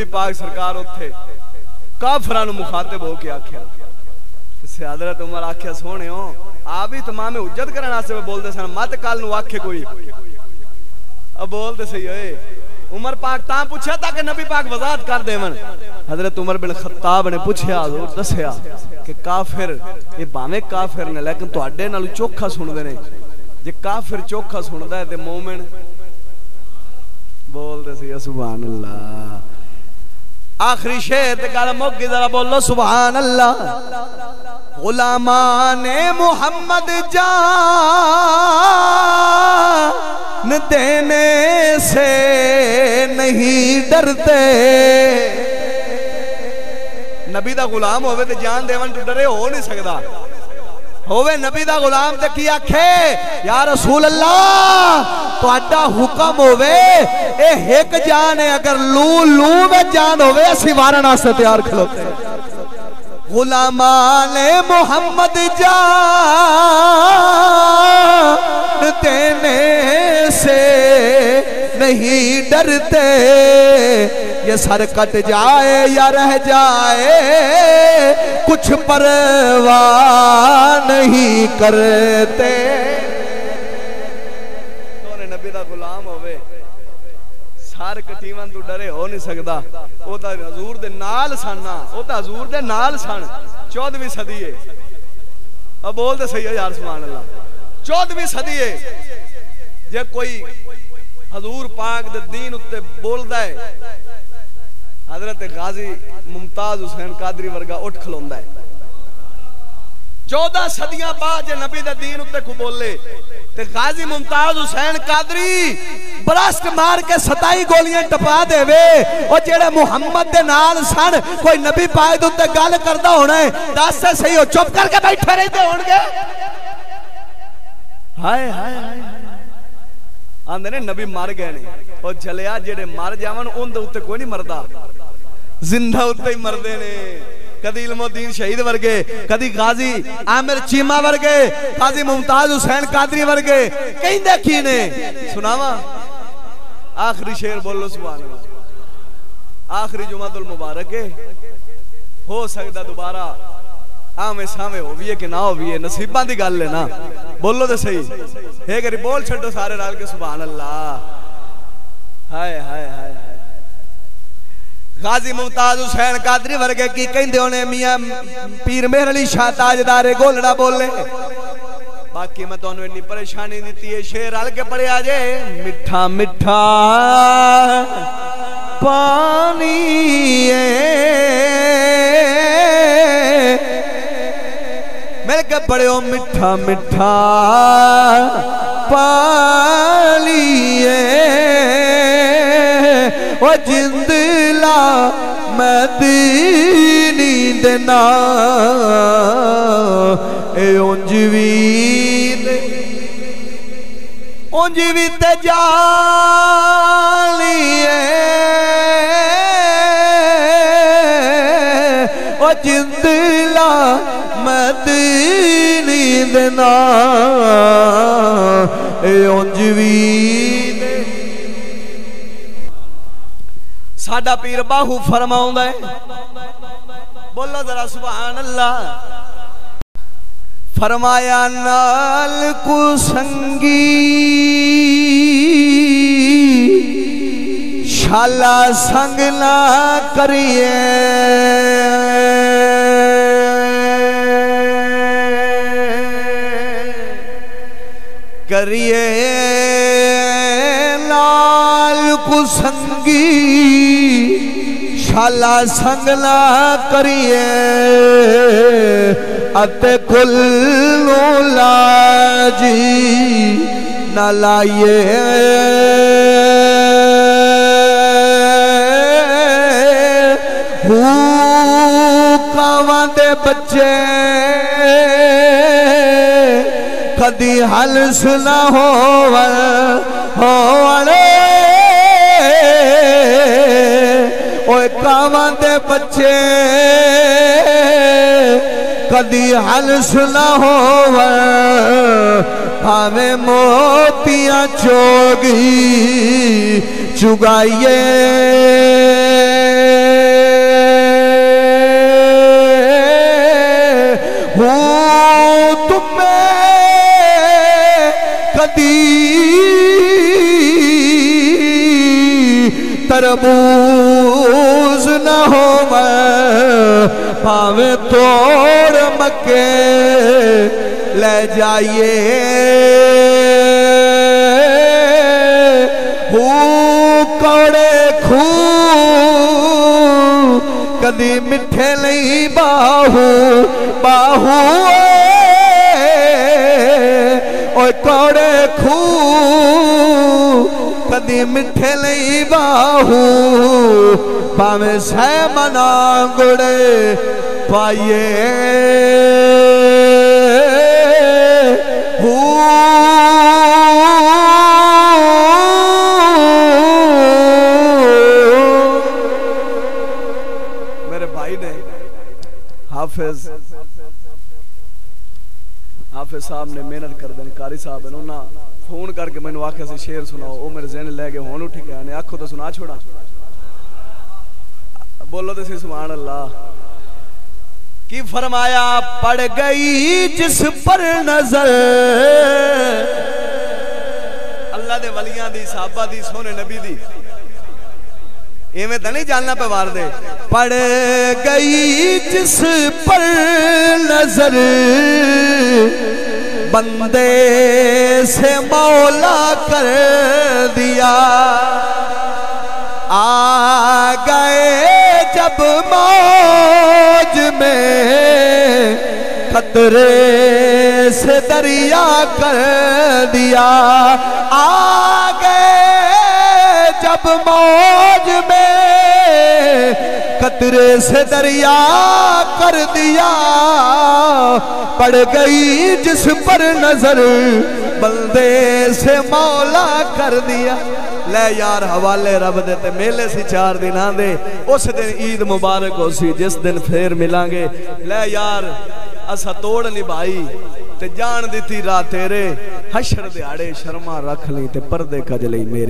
नबी पाक सरकार उत्थे काफिरां नूं मुखातिब हो के आख्या से हजरत उमर आख्या सोने हो आप ही तमाम हुज्जत करने वास्ते बोलते सन मत कल नूं आखे कोई अब बोलते सही होए उमर पाक ता पूछा ताकि नबी पाक वजाहत कर देवन हजरत उमर बिन खत्ताब ने पूछया हुजूर दसया कि काफिर ये भावें काफिर ने लेकिन तुहाडे नाल चोखा सुनदे ने जे काफिर चोखा सुनदा है ते मोमिन बोलते सही सुभान अल्लाह आखिरी शेर ते गल मुक गई जरा बोलो सुभान अल्लाह गुलामाने मोहम्मद जान देने से नहीं डरते नबी दा गुलाम होवे ते जान देवन तो डरे हो नहीं सकदा होवे नबी दा गुलाम ते की आखे या रसूल अल्लाह तुहाडा हुक्म होवे ए एक जान है अगर लू लू में जान होवे असी मारन वास्ते तैयार खलोते गुलामाने मोहम्मद जान देने से नहीं डरते ये सर कट जाए या रह जाए कुछ परवाह नहीं करते नबी दा गुलाम होवे सार कटीवन तू डरे हो नहीं सकदा ओ ता हजूर दे नाल सन ना ओ ता हजूर दे नाल सन 14वीं सदी है अब बोल दे सही है यार सुभान अल्लाह 14वीं सदी है जे कोई हजूर पाक दे दीन उत्ते बोलदा है हजरत गाजी मुमताज हुसैन कादरी वर्गा उठ खलोंदा है 14 सदियां बाद जे नबी दे दीन उत्ते को बोले ते गाजी मुमताज हुसैन कादरी ब्रस्ट मार के 27 गोलियां टपा देवे और जेड़े मुहम्मद दे नाल सन कोई नबी पाक दे उत्ते गल करदा होना है दस से सही हो चुप करके बैठे रहंदे होणगे हाय हाय हाय आंदे ने नबी मर गए ने और चलिया जेड़े मर जावन उन दे उत्ते कोई नहीं मरदा जिंदा उत्ते ही मरदे ने कदी इल्मुद्दीन शहीद वर्गे कदी गाजी आमिर चीमा वर्गे गाजी मुमताज हुसैन कादरी वर्गे कहंदे की ने सुनावा आखिरी शेर बोलो सुभान अल्लाह आखिरी जुमातुल मुबारक है हो सकदा दोबारा आमे सामे होविए कि ना होविए नसीबां दी गल है ना बोलो तो सही एक बारी बोल छड्डो सारे रल के सुभान अल्लाह हाय हाय हाय गाजी मुमताज हुसैन कादरी वर्गे की कहंदे होने मियां पीर मेहर अली शाह ताजदारे गोलड़ा बोले बाकी मैं तुहानू इन्नी परेशानी दी है शेर रल के पढ़िया जे मिठा मिठा पानी मिल के पढ़ियो मिठा मिठा पानी वो जिंदला मदीनी देना उंजवी ते जालिए वो जिंदला मदीनी देना उंजवी साडा पीर बाहू फरमाउंदा है बोलो जरा सुभान अल्लाह फरमाया नाल कुसंगी शाला संग ना करिए करिए नाल कुसंगी शाला संग ना करिए अते कुल लाजी न लाइए कावां दे बच्चे कदी हल सुना होवणे ओए कावां दे बच्चे कदी हल सुना होवे भावे मोतियां चोगी चुगाइए मायूस न हो भावे तोड़ मक्के ले जाइए कौड़े खू कदी मिठे नहीं बाहू बाहू ओए कौड़े खू कदी मिठे नहीं बाहू भावे सै मना गुड़े पाइए हाफिज साहब ने मेहनत कर देन कारी साहब ने उन्हें फोन करके मैंने आख्या से शेर सुनाओ वो मेरे जहन ले गए हुण उठ गया ने आखो तो सुना छोड़ा बोलो तो सुभान अल्लाह की फरमाया पड़ गई जिस पर नजर अल्लाह दे वलियां दी साहबा दी सोने नबी दी इवें तो नहीं जानना पे वार दे पड़ गई जिस पर नजर बंदे से मौला कर दिया आ गए जब मौज में खतरे से दरिया कर दिया आ गए जब मौज में कतरे से दरिया कर दिया पड़ गई जिस पर नजर बंदे से मौला कर दिया ले यार हवाले रब दे ते मेले सी 4 दिन दे उस दिन ईद मुबारक हो सी जिस दिन फिर मिलांगे ले यार असा तोड़ निभाई ते जान दी राह तेरे हशर दिहाड़े शर्मा रख ली ते पर्दे कज लई मेरे।